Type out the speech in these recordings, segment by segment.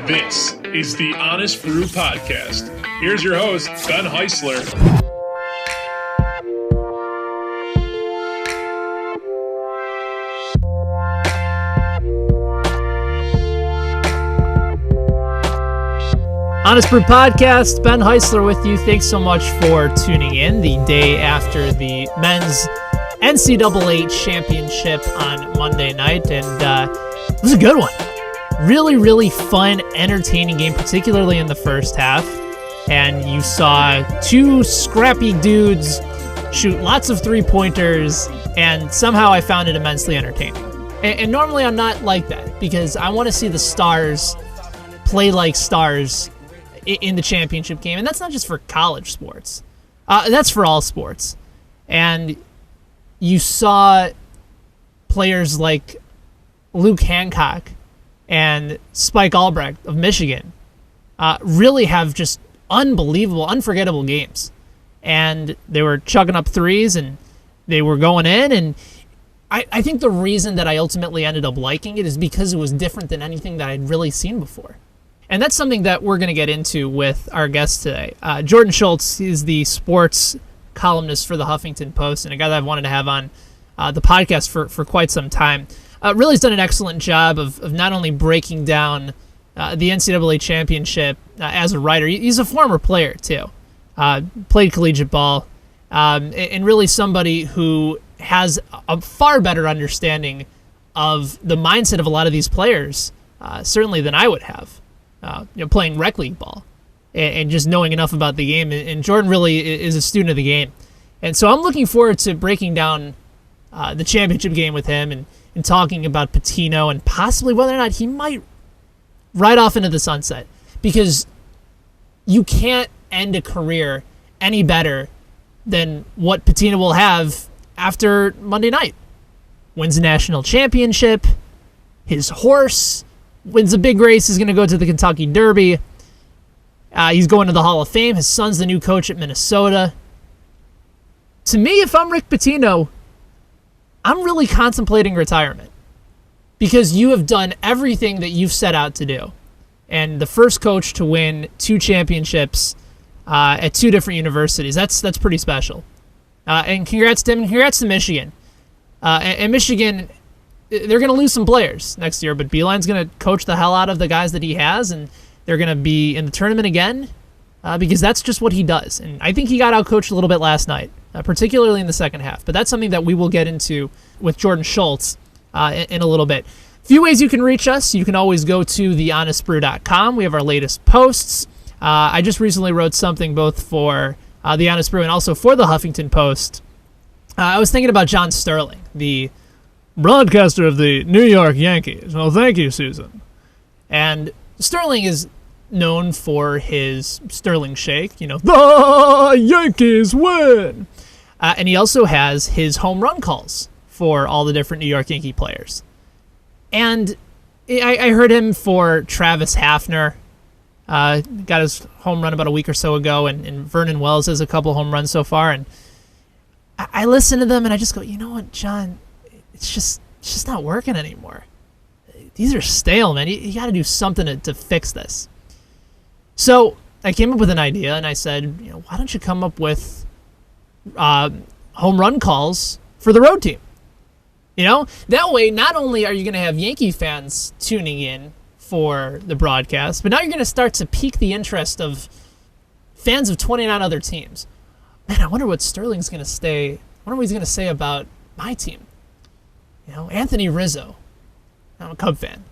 This is the Honest Brew Podcast. Here's your host, Ben Heisler. Honest Brew Podcast, Ben Heisler with you. Thanks so much for tuning in the day after the men's NCAA championship on Monday night, and it was a good one. Really fun, entertaining game, particularly in the first half, and you saw two scrappy dudes shoot lots of three-pointers, and somehow I found it immensely entertaining. And normally I'm not like that, because I want to see the stars play like stars in the championship game, and that's not just for college sports. That's for all sports. And you saw players like Luke Hancock and Spike Albrecht of Michigan really have just unbelievable, unforgettable games. And they were chucking up threes, and they were going in, and I think the reason that I ultimately ended up liking it is because it was different than anything that I'd really seen before. And that's something that we're going to get into with our guest today. Jordan Schultz is the sports columnist for the Huffington Post, and a guy that I've wanted to have on the podcast for quite some time. Really has done an excellent job of not only breaking down the NCAA championship as a writer. He's a former player, too. Played collegiate ball, and really somebody who has a far better understanding of the mindset of a lot of these players, certainly than I would have. Playing rec league ball and just knowing enough about the game. And Jordan really is a student of the game. And so I'm looking forward to breaking down the championship game with him and talking about Pitino and possibly whether or not he might ride off into the sunset. Because you can't end a career any better than what Pitino will have after Monday night. Wins a national championship, his horse wins a big race, is going to go to the Kentucky Derby. He's going to the Hall of Fame. His son's the new coach at Minnesota. To me, if I'm Rick Pitino, I'm really contemplating retirement because you have done everything that you've set out to do. And the first coach to win 2 championships at 2 different universities, that's pretty special. And congrats to him, and congrats to Michigan. And Michigan, they're going to lose some players next year, but Beilein's going to coach the hell out of the guys that he has, and they're going to be in the tournament again because that's just what he does. And I think he got outcoached a little bit last night, particularly in the second half. But that's something that we will get into with Jordan Schultz in a little bit. A few ways you can reach us. You can always go to thehonestbrew.com. We have our latest posts. I just recently wrote something both for The Honest Brew and also for the Huffington Post. I was thinking about John Sterling, the broadcaster of the New York Yankees. Well, thank you, Susan. And Sterling is known for his Sterling Shake, the Yankees win. And he also has his home run calls for all the different New York Yankee players. And I heard him for Travis Hafner. Got his home run about a week or so ago, and Vernon Wells has a couple home runs so far. And I listen to them, and I just go, you know what, John? It's just not working anymore. These are stale, man. You got to do something to fix this. So I came up with an idea, and I said, why don't you come up with home run calls for the road team? That way, not only are you going to have Yankee fans tuning in for the broadcast, but now you're going to start to pique the interest of fans of 29 other teams. Man, I wonder what Sterling's going to say. I wonder what he's going to say about my team. Anthony Rizzo. I'm a Cub fan.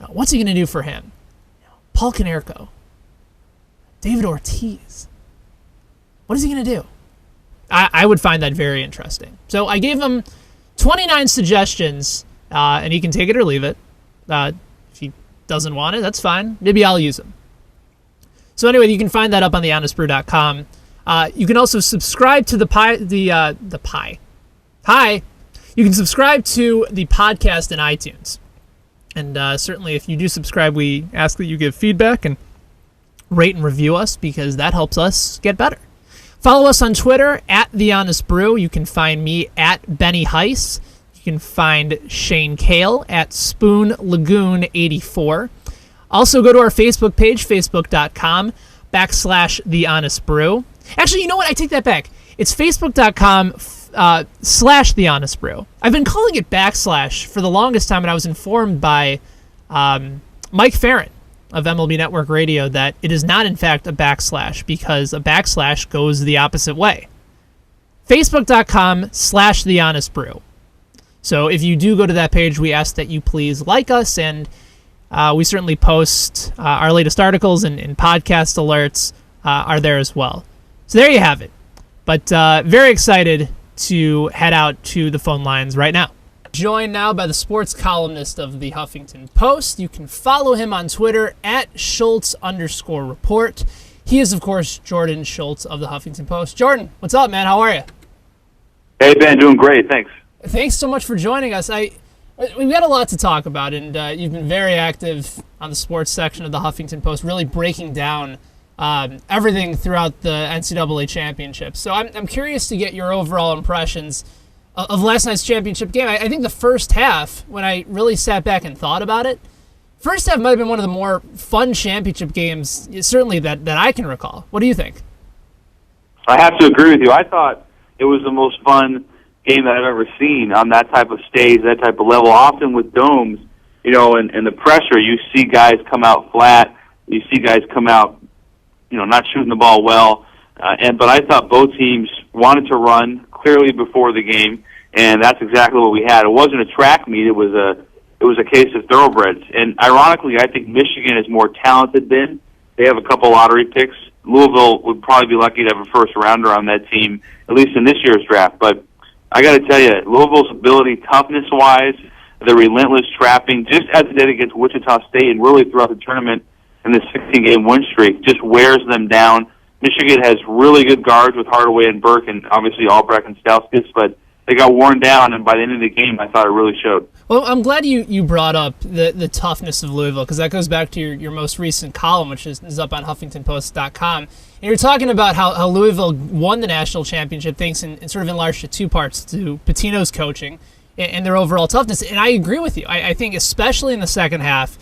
What's he going to do for him? Paul Konerko. David Ortiz. What is he going to do? I would find that very interesting. So I gave him 29 suggestions, and he can take it or leave it. If he doesn't want it, that's fine. Maybe I'll use them. So anyway, you can find that up on thehonestbrew.com. You can also subscribe to you can subscribe to the podcast in iTunes. And certainly if you do subscribe, we ask that you give feedback and rate and review us because that helps us get better. Follow us on Twitter at The Honest Brew. You can find me at Benny Heiss. You can find Shane Kale at Spoon Lagoon 84. Also, go to our Facebook page, facebook.com/The Honest Brew. Actually, you know what? I take that back. It's facebook.com/The Honest Brew. I've been calling it / for the longest time, and I was informed by Mike Farron of MLB Network Radio that it is not, in fact, a / because a / goes the opposite way. Facebook.com/The Honest Brew. So if you do go to that page, we ask that you please like us, and we certainly post our latest articles and podcast alerts are there as well. So there you have it. But very excited to head out to the phone lines right now. Joined now by the sports columnist of the Huffington Post. You can follow him on Twitter at Schultz_report. He is, of course, Jordan Schultz of the Huffington Post. Jordan, what's up, man? How are you? Hey, Ben, doing great. Thanks. Thanks so much for joining us. We've got a lot to talk about, and you've been very active on the sports section of the Huffington Post, really breaking down everything throughout the NCAA championship. So I'm curious to get your overall impressions of last night's championship game. I think the first half, when I really sat back and thought about it, first half might have been one of the more fun championship games, certainly that I can recall. What do you think? I have to agree with you. I thought it was the most fun game that I've ever seen on that type of stage, that type of level. Often with domes, and the pressure, you see guys come out flat. You see guys come out, not shooting the ball well. But I thought both teams wanted to run clearly before the game, and that's exactly what we had. It wasn't a track meet. It was a case of thoroughbreds. And ironically, I think Michigan is more talented than. They have a couple lottery picks. Louisville would probably be lucky to have a first-rounder on that team, at least in this year's draft. But I got to tell you, Louisville's ability, toughness-wise, the relentless trapping, just as it did against Wichita State and really throughout the tournament in the 16-game win streak, just wears them down. Michigan has really good guards with Hardaway and Burke and obviously Albrecht and Stauskas, but they got worn down, and by the end of the game, I thought it really showed. Well, I'm glad you brought up the toughness of Louisville, because that goes back to your most recent column, which is up on HuffingtonPost.com. And you're talking about how Louisville won the national championship thanks in sort of enlarged to two parts, to Pitino's coaching and their overall toughness. And I agree with you. I think especially in the second half,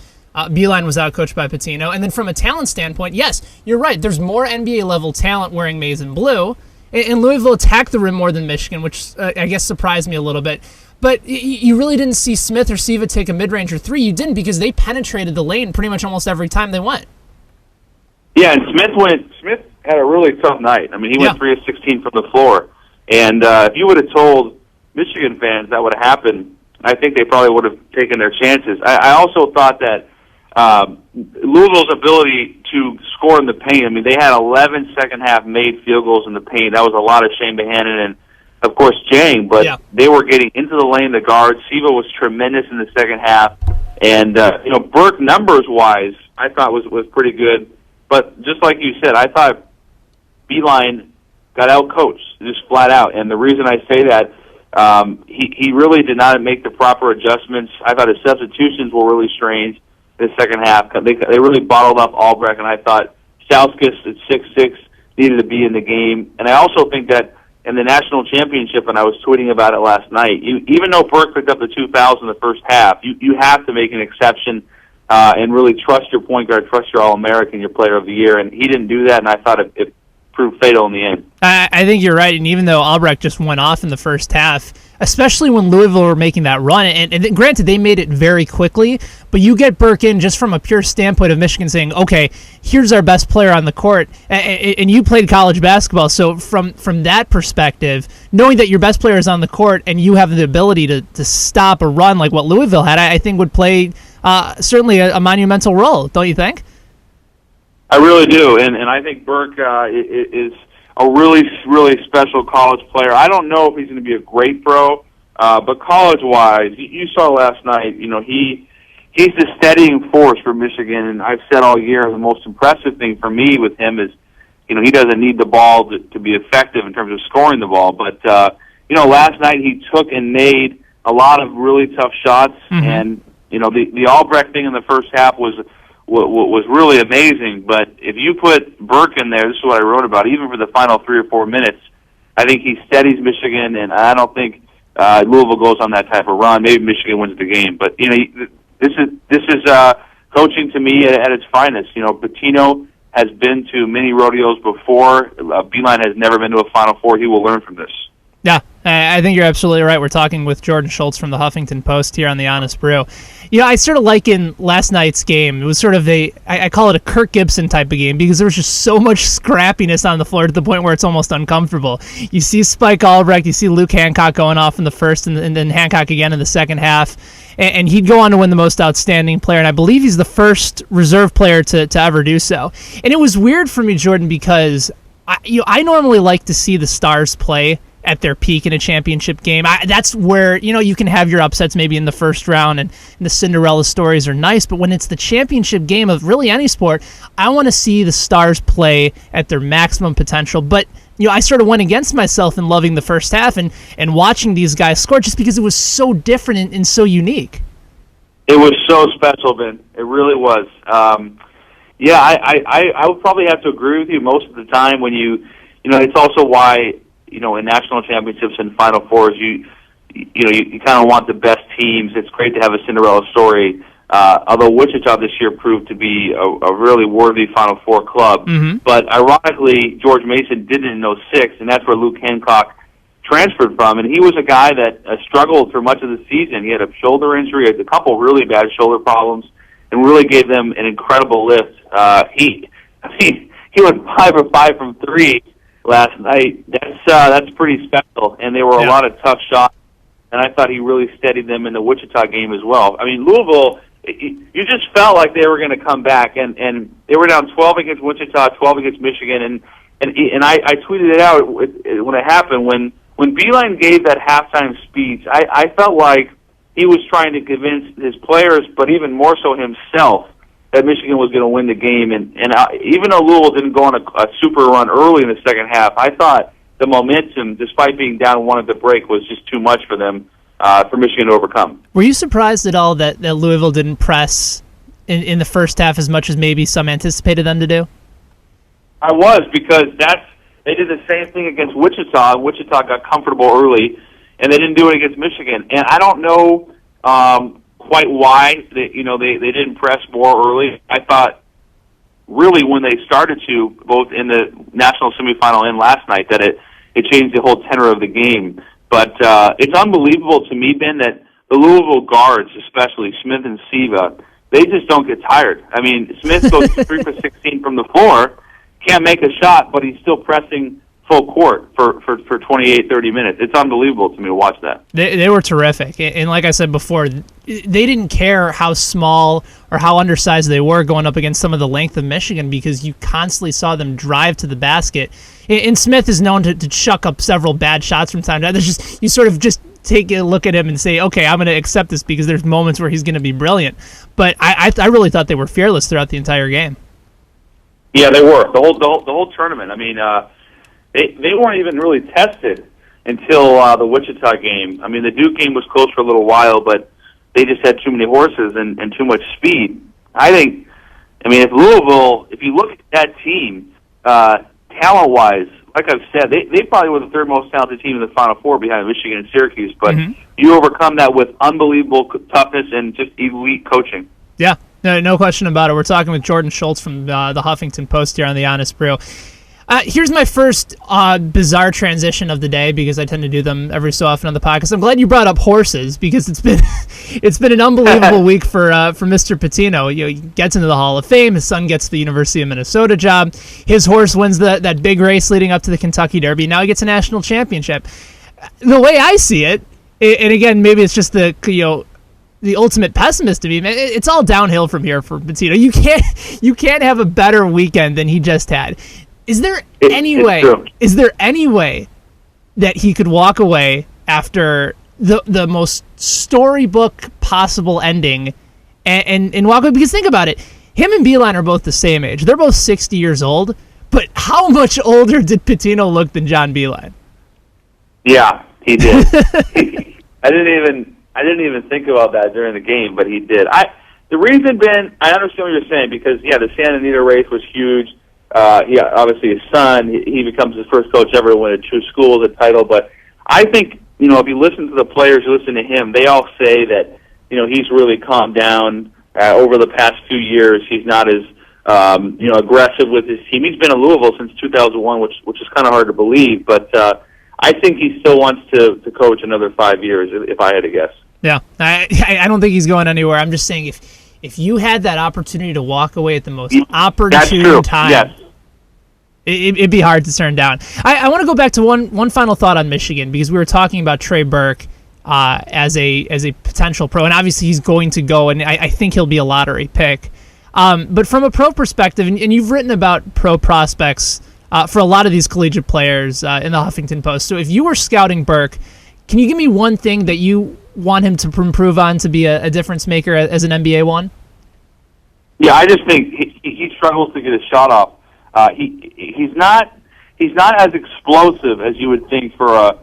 Beeline was outcoached by Pitino. And then from a talent standpoint, yes, you're right. There's more NBA-level talent wearing maize and blue. And Louisville attacked the rim more than Michigan, which I guess surprised me a little bit. But you really didn't see Smith or Siva take a mid-range or three. You didn't, because they penetrated the lane pretty much almost every time they went. Yeah, and Smith had a really tough night. I mean, he went 3 of 16 from the floor. And if you would have told Michigan fans that would have happened, I think they probably would have taken their chances. I also thought that Louisville's ability to score in the paint, I mean, they had 11 second-half made field goals in the paint. That was a lot of Shane Bohannon and, of course, Jang, but they were getting into the lane, the guards. Siva was tremendous in the second half. And, Burke, numbers-wise, I thought was pretty good. But just like you said, I thought Beeline got out-coached, just flat out. And the reason I say that, he really did not make the proper adjustments. I thought his substitutions were really strange in the second half. They really bottled up Albrecht, and I thought Stauskas at 6'6" needed to be in the game. And I also think that in the national championship, and I was tweeting about it last night, even though Burke picked up the 2 fouls in the first half, you have to make an exception and really trust your point guard, trust your All-American, your player of the year. And he didn't do that, and I thought it proved fatal in the end. I think you're right, and even though Albrecht just went off in the first half, especially when Louisville were making that run, and granted, they made it very quickly, but you get Burke in just from a pure standpoint of Michigan saying, okay, here's our best player on the court, and you played college basketball, so from that perspective, knowing that your best player is on the court and you have the ability to stop a run like what Louisville had, I think would play certainly a monumental role, don't you think? I really do, and I think Burke is a really, really special college player. I don't know if he's going to be a great pro, but college-wise, you saw last night, he's the steadying force for Michigan, and I've said all year the most impressive thing for me with him is, he doesn't need the ball to be effective in terms of scoring the ball, but, last night he took and made a lot of really tough shots, and, the Albrecht thing in the first half was really amazing, but if you put Burke in there, this is what I wrote about, even for the final 3 or 4 minutes, I think he steadies Michigan, and I don't think Louisville goes on that type of run. Maybe Michigan wins the game, but this is coaching to me at its finest. Pitino has been to many rodeos before. Beeline has never been to a Final Four. He will learn from this. Yeah, I think you're absolutely right. We're talking with Jordan Schultz from the Huffington Post here on the Honest Brew. I sort of liken last night's game. It was sort of I call it a Kirk Gibson type of game because there was just so much scrappiness on the floor to the point where it's almost uncomfortable. You see Spike Albrecht, you see Luke Hancock going off in the first and then Hancock again in the second half. And he'd go on to win the most outstanding player, and I believe he's the first reserve player to ever do so. And it was weird for me, Jordan, because I normally like to see the stars play at their peak in a championship game. That's where, you can have your upsets maybe in the first round, and the Cinderella stories are nice, but when it's the championship game of really any sport, I want to see the stars play at their maximum potential. But I sort of went against myself in loving the first half and watching these guys score just because it was so different and so unique. It was so special, Ben. It really was. I would probably have to agree with you most of the time when it's also why, in national championships and Final Fours, you kind of want the best teams. It's great to have a Cinderella story. Although Wichita this year proved to be a really worthy Final Four club. Mm-hmm. But ironically, George Mason did it in 2006, and that's where Luke Hancock transferred from. And he was a guy that struggled for much of the season. He had a shoulder injury, a couple really bad shoulder problems, and really gave them an incredible lift. He went 5 of 5 from 3 last night. That's pretty special, and they were a lot of tough shots. And I thought he really steadied them in the Wichita game as well. I mean, Louisville, you just felt like they were going to come back, and they were down 12 against Wichita, 12 against Michigan, and I tweeted it out when it happened. When Beeline gave that halftime speech, I felt like he was trying to convince his players, but even more so himself, that Michigan was going to win the game. And even though Louisville didn't go on a super run early in the second half, I thought the momentum, despite being down one at the break, was just too much for them, for Michigan to overcome. Were you surprised at all that Louisville didn't press in the first half as much as maybe some anticipated them to do? I was, because they did the same thing against Wichita. Wichita got comfortable early, and they didn't do it against Michigan. And I don't know quite why they didn't press more early. I thought really when they started to, both in the national semifinal and last night, that it changed the whole tenor of the game. But it's unbelievable to me, Ben, that the Louisville guards, especially Smith and Siva, they just don't get tired. I mean, Smith goes 3 for 16 from the floor, can't make a shot, but he's still pressing full court for 28, 30 minutes. It's unbelievable to me to watch that. They were terrific. And like I said before, they didn't care how small or how undersized they were going up against some of the length of Michigan, because you constantly saw them drive to the basket. And Smith is known to chuck up several bad shots from time to time. You sort of just take a look at him and say, okay, I'm going to accept this because there's moments where he's going to be brilliant. But I really thought they were fearless throughout the entire game. Yeah, they were. The whole tournament. I mean, they weren't even really tested until the Wichita game. I mean, the Duke game was close for a little while, but they just had too many horses and too much speed. If Louisville, if you look at that team, talent-wise, like I've said, they probably were the third most talented team in the Final Four behind Michigan and Syracuse, but you overcome that with unbelievable toughness and just elite coaching. Yeah, no question about it. We're talking with Jordan Schultz from the Huffington Post here on the Honest Brew. Here's my first bizarre transition of the day, because I tend to do them every so often on the podcast. I'm glad you brought up horses, because it's been an unbelievable week for Mr. Pitino. He gets into the Hall of Fame. His son gets the University of Minnesota job. His horse wins that big race leading up to the Kentucky Derby. Now he gets a national championship. The way I see it, and again, maybe it's just the ultimate pessimist to me, man, it's all downhill from here for Pitino. You can't have a better weekend than he just had. Is there any way that he could walk away after the most storybook possible ending and walk away? Because think about it, him and Beeline are both the same age. They're both 60 years old, but how much older did Pitino look than John Beeline? Yeah, he did. I didn't even think about that during the game, but he did. The reason, Ben, I understand what you're saying, because the Santa Anita race was huge. Obviously his son, he becomes his first coach ever to win a true school, the title. But I think, if you listen to the players, you listen to him, they all say that, he's really calmed down. over the past few years, he's not as aggressive with his team. He's been in Louisville since 2001, which is kind of hard to believe, but I think he still wants to coach another 5 years, if I had to guess. Yeah, I don't think he's going anywhere. I'm just saying if you had that opportunity to walk away at the most opportune time, yes. It'd be hard to turn down. I want to go back to one final thought on Michigan, because we were talking about Trey Burke as a potential pro, and obviously he's going to go, and I think he'll be a lottery pick. But from a pro perspective, and you've written about pro prospects for a lot of these collegiate players in the Huffington Post. So if you were scouting Burke, can you give me one thing that you want him to improve on to be a difference maker as an NBA one? Yeah, I just think he struggles to get his shot off. He's not as explosive as you would think for a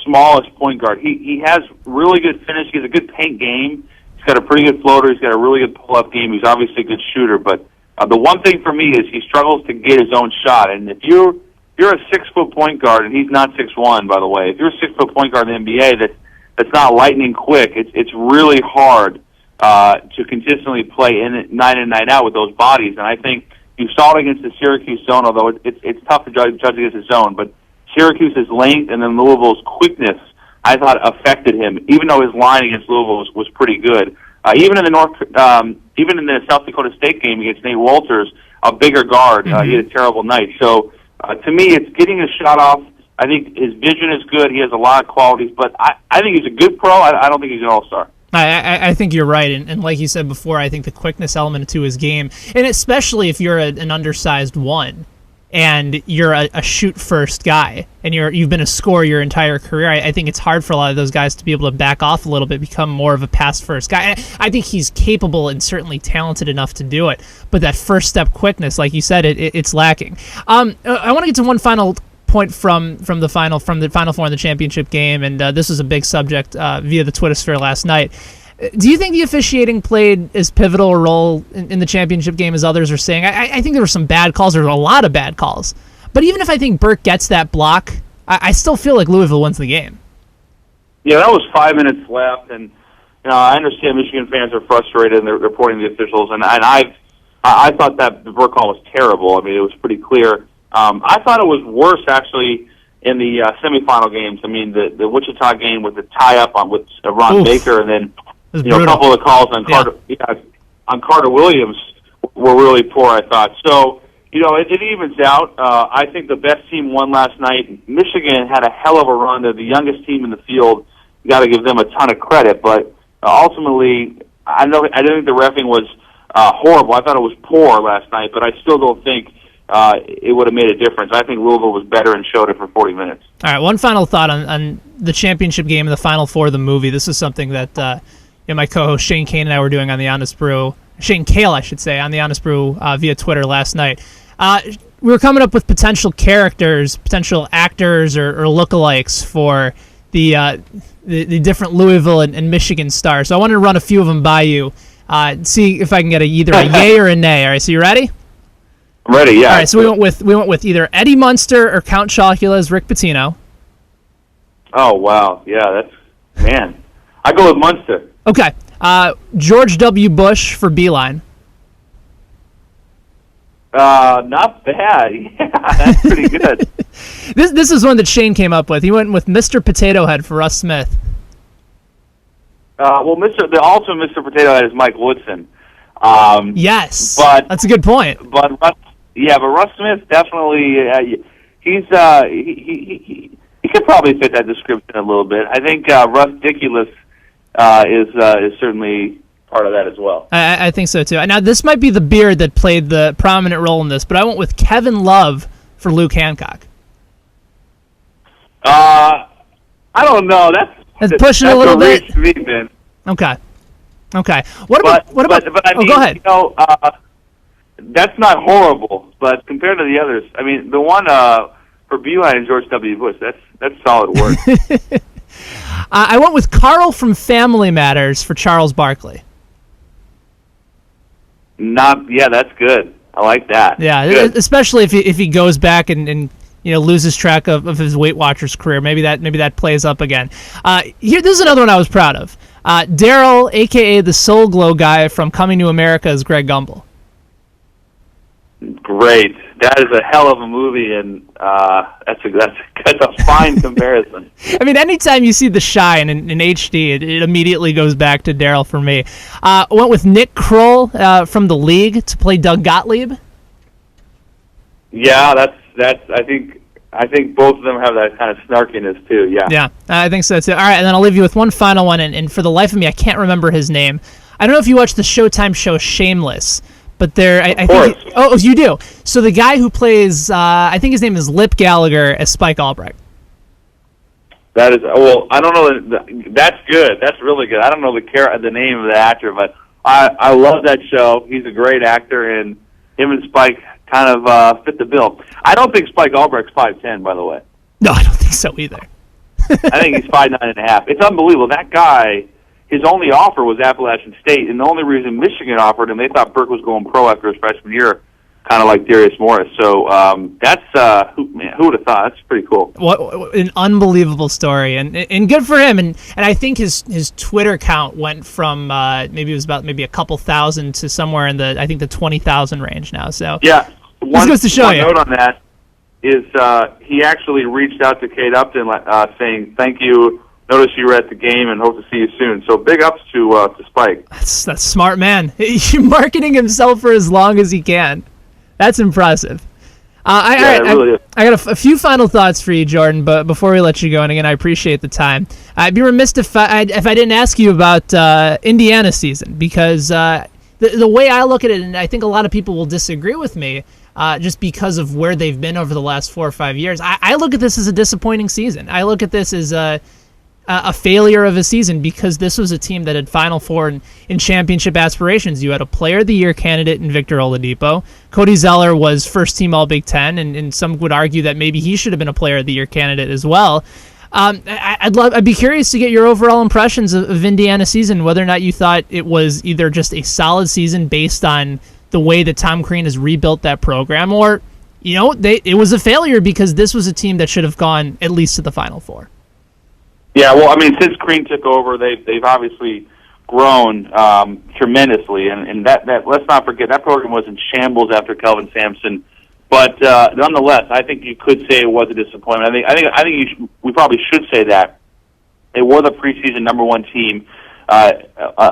smallest point guard. He has really good finish. He has a good paint game. He's got a pretty good floater. He's got a really good pull-up game. He's obviously a good shooter. But the one thing for me is he struggles to get his own shot. And if you're a 6-foot point guard, and he's not 6'1", by the way, if you're a 6-foot point guard in the NBA that's not lightning quick, it's really hard to consistently play in it night in, night out with those bodies. And I think you saw it against the Syracuse zone, although it's tough to judge against the zone. But Syracuse's length and then Louisville's quickness, I thought, affected him, even though his line against Louisville was pretty good. Even in the South Dakota State game against Nate Walters, a bigger guard, he had a terrible night. So to me, it's getting his shot off. I think his vision is good. He has a lot of qualities, but I think he's a good pro. I don't think he's an all-star. I think you're right, and like you said before, I think the quickness element to his game, and especially if you're an undersized one, and you're a shoot-first guy, and you've been a scorer your entire career, I think it's hard for a lot of those guys to be able to back off a little bit, become more of a pass-first guy. I think he's capable and certainly talented enough to do it, but that first-step quickness, like you said, it's lacking. I want to get to one final point from the Final Four in the championship game, and this was a big subject via the Twitter sphere last night. Do you think the officiating played as pivotal a role in the championship game as others are saying? I think there were some bad calls. There were a lot of bad calls. But even if I think Burke gets that block, I still feel like Louisville wins the game. Yeah, that was 5 minutes left, and I understand Michigan fans are frustrated and they're reporting the officials, and I thought that the Burke call was terrible. I mean, it was pretty clear. I thought it was worse, actually, in the semifinal games. I mean, the Wichita game with the tie-up with Ron Baker, and then a couple of the calls on Carter Williams were really poor, I thought. So, it evens out. I think the best team won last night. Michigan had a hell of a run. They're the youngest team in the field. You got to give them a ton of credit. But ultimately, I didn't think the reffing was horrible. I thought it was poor last night, but I still don't think it would have made a difference. I think Louisville was better and showed it for 40 minutes. All right, one final thought on the championship game and the Final Four of the movie. This is something that my co-host Shane Kane and I were doing on the Honest Brew, Shane Kale, I should say, on the Honest Brew via Twitter last night. We were coming up with potential characters, potential actors or lookalikes for the different Louisville and Michigan stars. So I wanted to run a few of them by you, see if I can get either a yay or a nay. All right, so you ready? I'm ready, yeah. All right, so we went with either Eddie Munster or Count Chocula as Rick Pitino. Oh, wow. Yeah, man. I go with Munster. Okay. George W. Bush for Beeline. Not bad. Yeah, that's pretty good. This is one that Shane came up with. He went with Mr. Potato Head for Russ Smith. Well, the ultimate Mr. Potato Head is Mike Woodson. Yes, but that's a good point. But Russ Smith definitely he could probably fit that description a little bit. I think Russ Dickulus is certainly part of that as well. I think so too. Now this might be the beard that played the prominent role in this, but I went with Kevin Love for Luke Hancock. I don't know. That's pushing a little bit. To me, man. Okay. What about? But I mean, go ahead. That's not horrible, but compared to the others, I mean, the one for Beeline and George W. Bush, that's solid work. I went with Carl from Family Matters for Charles Barkley. That's good. I like that. Yeah, good. Especially if he goes back and loses track of his Weight Watchers career. Maybe that plays up again. This is another one I was proud of. Daryl, a.k.a. the Soul Glow guy from Coming to America, is Greg Gumbel. Great. That is a hell of a movie, and that's a fine comparison. I mean, anytime you see The Chi in HD, it immediately goes back to Daryl for me. Went with Nick Kroll from The League to play Doug Gottlieb. Yeah, that's. I think both of them have that kind of snarkiness too. Yeah. Yeah, I think so too. All right, and then I'll leave you with one final one, and for the life of me, I can't remember his name. I don't know if you watched the Showtime show Shameless. But I think. Oh, you do. So the guy who plays, I think his name is Lip Gallagher as Spike Albrecht. That is I don't know. That's good. That's really good. I don't know the name of the actor, but I love that show. He's a great actor, and him and Spike kind of fit the bill. I don't think Spike Albrecht's 5'10", by the way. No, I don't think so either. I think he's 5'9.5". It's unbelievable. That guy. His only offer was Appalachian State, and the only reason Michigan offered him, they thought Burke was going pro after his freshman year, kind of like Darius Morris. So that's who would have thought? That's pretty cool. What an unbelievable story, and good for him. And I think his Twitter count went from maybe it was about a couple thousand to somewhere in the 20,000 range now. So yeah, this goes to show you. Note on that is he actually reached out to Kate Upton saying thank you. Notice you were at the game and hope to see you soon. So big ups to Spike. That's smart, man. He's marketing himself for as long as he can. That's impressive. It really is. I got a few final thoughts for you, Jordan, but before we let you go, and again, I appreciate the time. I'd be remiss if I didn't ask you about Indiana season, because the way I look at it, and I think a lot of people will disagree with me, just because of where they've been over the last 4 or 5 years, I look at this as a disappointing season. I look at this as a failure of a season, because this was a team that had Final Four in championship aspirations. You had a Player of the Year candidate in Victor Oladipo. Cody Zeller was first team All Big Ten, and some would argue that maybe he should have been a Player of the Year candidate as well. I'd be curious to get your overall impressions of Indiana season, whether or not you thought it was either just a solid season based on the way that Tom Crean has rebuilt that program, or it was a failure because this was a team that should have gone at least to the Final Four. Yeah, well, I mean, since Crean took over, they've obviously grown tremendously, and that let's not forget that program was in shambles after Kelvin Sampson. But nonetheless, I think you could say it was a disappointment. I think we probably should say that they were the preseason number one team.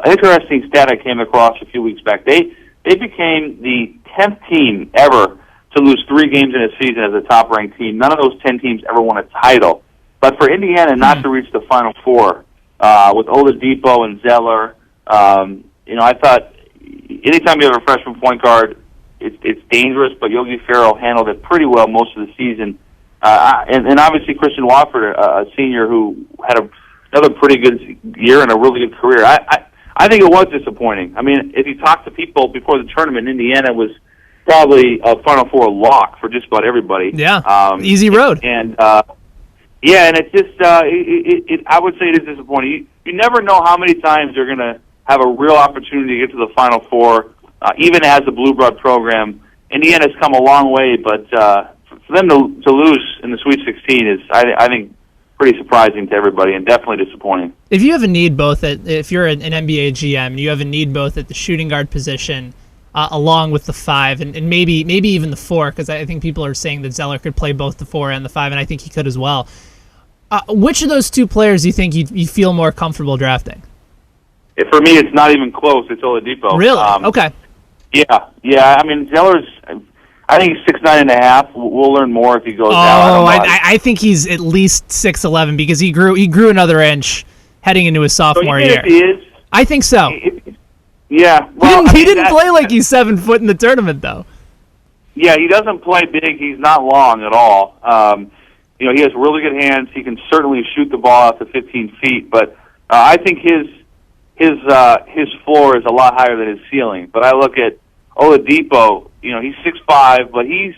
Interesting stat I came across a few weeks back. They became the 10th team ever to lose 3 games in a season as a top-ranked team. None of those 10 teams ever won a title. But for Indiana not to reach the Final Four with Oladipo and Zeller, I thought anytime you have a freshman point guard, it's dangerous. But Yogi Ferrell handled it pretty well most of the season, and obviously Christian Watford, a senior who had another pretty good year and a really good career. I think it was disappointing. I mean, if you talk to people before the tournament, Indiana was probably a Final Four lock for just about everybody. Yeah, easy road. And yeah, and it's just, I would say it is disappointing. You never know how many times you're going to have a real opportunity to get to the Final Four, even as a Blue Blood program. Indiana's come a long way, but for them to lose in the Sweet 16 is, I think, pretty surprising to everybody and definitely disappointing. If you have a need if you're an NBA GM, you have a need both at the shooting guard position along with the 5 and maybe even the 4, because I think people are saying that Zeller could play both the 4 and the 5, and I think he could as well. Which of those 2 players do you think you feel more comfortable drafting? For me, it's not even close. It's Oladipo. Really? Okay. Yeah. I mean, Zeller's, I think he's 6'9.5". We'll learn more if he goes down. I think he's at least 6'11", because he grew another inch heading into his sophomore year. If he is, I think so. Yeah. Well, he didn't play like he's 7 foot in the tournament, though. Yeah, he doesn't play big. He's not long at all. He has really good hands. He can certainly shoot the ball out to 15 feet, but I think his floor is a lot higher than his ceiling. But I look at Oladipo. He's 6'5", but he's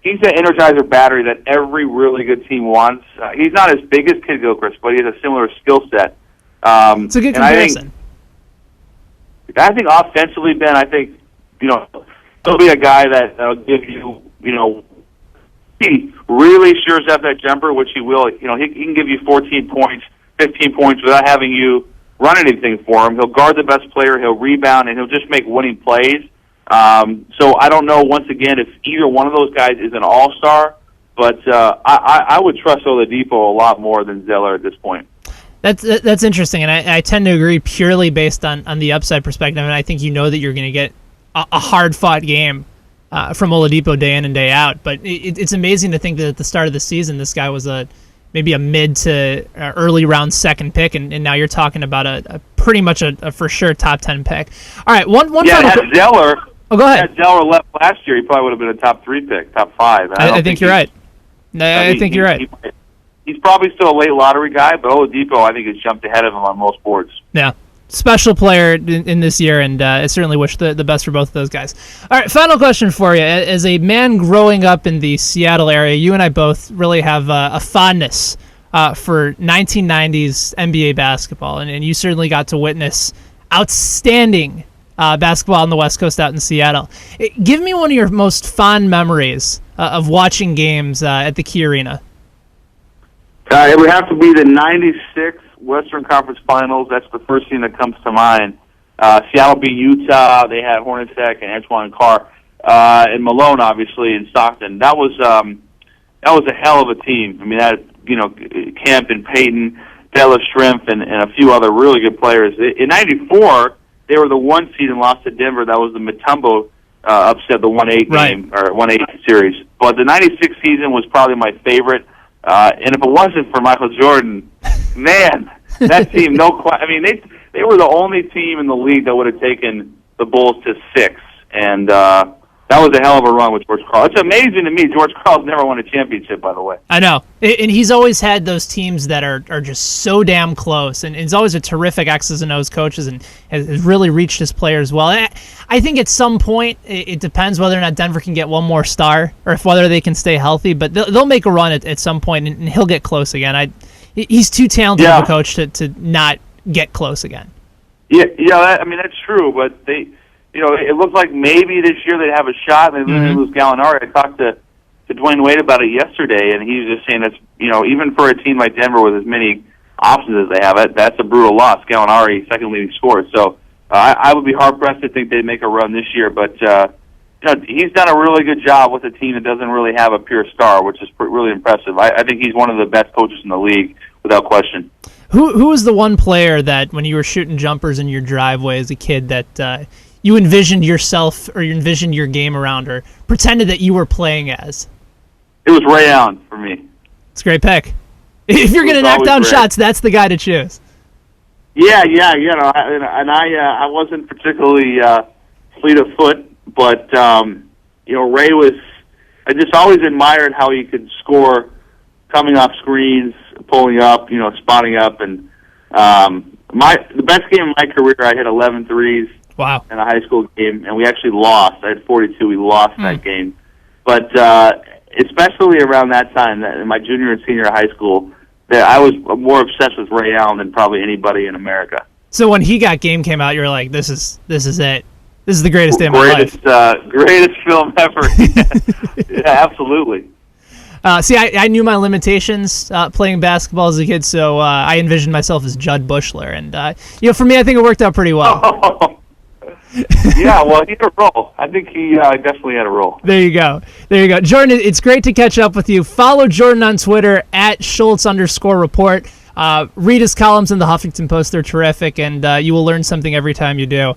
the energizer battery that every really good team wants. He's not as big as Kid Gilchrist, but he has a similar skill set. It's a good comparison. I think offensively, Ben, he'll be a guy that'll give you, he really shores up that jumper, which he will. He can give you 14 points, 15 points without having you run anything for him. He'll guard the best player, he'll rebound, and he'll just make winning plays. So I don't know, once again, if either one of those guys is an all-star, but I would trust Oladipo a lot more than Zeller at this point. That's interesting, and I tend to agree purely based on the upside perspective, and I think you know that you're going to get a hard-fought game from Oladipo day in and day out. But it's amazing to think that at the start of the season, this guy was maybe a mid to early round second pick, and now you're talking about a pretty much a for sure top 10 pick. All right, one final. Had Zeller. Oh, go ahead. Had Zeller left last year, he probably would have been a top 3 pick, top 5. I think you're right. I think you're right. He's probably still a late lottery guy, but Oladipo, I think, has jumped ahead of him on most boards. Yeah. Special player in this year, and I certainly wish the best for both of those guys. All right, final question for you. As a man growing up in the Seattle area, you and I both really have a fondness for 1990s NBA basketball, and you certainly got to witness outstanding basketball on the West Coast out in Seattle. Give me one of your most fond memories of watching games at the Key Arena. It would have to be the 96 Western Conference Finals. That's the first thing that comes to mind. Seattle beat Utah. They had Hornacek and Antoine Carr, and Malone, obviously, in Stockton. That was a hell of a team. I mean, that Kemp and Payton, Della Shrimp, and a few other really good players. In '94, they were the 1 seed and lost to Denver. That was the Mutombo upset, the 1-8 game or 1-8 series. But the '96 season was probably my favorite. And if it wasn't for Michael Jordan, man, that team, I mean, they were the only team in the league that would have taken the Bulls to 6. And that was a hell of a run with George Karl. It's amazing to me. George Karl's never won a championship, by the way. I know. And he's always had those teams that are just so damn close. And he's always a terrific X's and O's coaches and has really reached his players well. I think at some point it depends whether or not Denver can get one more star or whether they can stay healthy. But they'll make a run at some point, and he'll get close again. He's too talented of a coach to not get close again. Yeah, I mean, that's true. But it looked like maybe this year they'd have a shot, and they lose Gallinari. I talked to Dwayne Wade about it yesterday, and he was just saying that's, even for a team like Denver with as many options as they have, that's a brutal loss. Gallinari, second leading scorer. So I would be hard-pressed to think they'd make a run this year, but he's done a really good job with a team that doesn't really have a pure star, which is really impressive. I think he's one of the best coaches in the league, without question. Who was the one player that, when you were shooting jumpers in your driveway as a kid, that you envisioned yourself or you envisioned your game around or pretended that you were playing as? It was Ray Allen for me. It's a great pick. If you're going to knock down shots, that's the guy to choose. Yeah, and I wasn't particularly fleet of foot, but Ray was. I just always admired how he could score, coming off screens, pulling up, spotting up, and the best game of my career, I hit 11 threes. Wow. In a high school game, and we actually lost. I had 42. We lost that game. But especially around that time, in my junior and senior high school, I was more obsessed with Ray Allen than probably anybody in America. So when He Got Game came out, you were like, this is it. This is the greatest day of my life. Greatest film ever. Yeah, absolutely. See, I knew my limitations playing basketball as a kid, so I envisioned myself as Judd Bushler. And, for me, I think it worked out pretty well. Yeah, well, he had a role. I think he definitely had a role. There you go. Jordan, it's great to catch up with you. Follow Jordan on Twitter at Schultz_report. Read his columns in the Huffington Post. They're terrific, and you will learn something every time you do.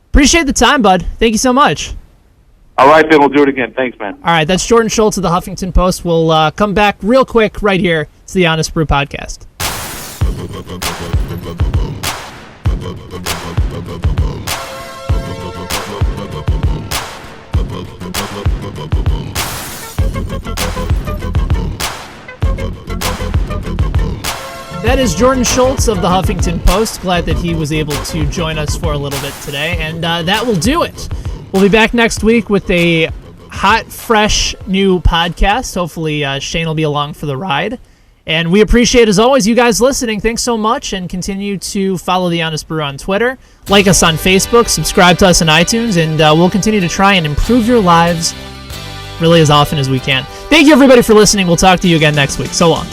Appreciate the time, bud. Thank you so much. All right, Ben, we'll do it again. Thanks, man. All right, that's Jordan Schultz of the Huffington Post. We'll come back real quick right here. It's the Honest Brew Podcast. That is Jordan Schultz of the Huffington Post. Glad that he was able to join us for a little bit today. And that will do it. We'll be back next week with a hot, fresh new podcast. Hopefully Shane will be along for the ride. And we appreciate, as always, you guys listening. Thanks so much, and continue to follow The Honest Brew on Twitter. Like us on Facebook, subscribe to us on iTunes, and we'll continue to try and improve your lives really as often as we can. Thank you, everybody, for listening. We'll talk to you again next week. So long.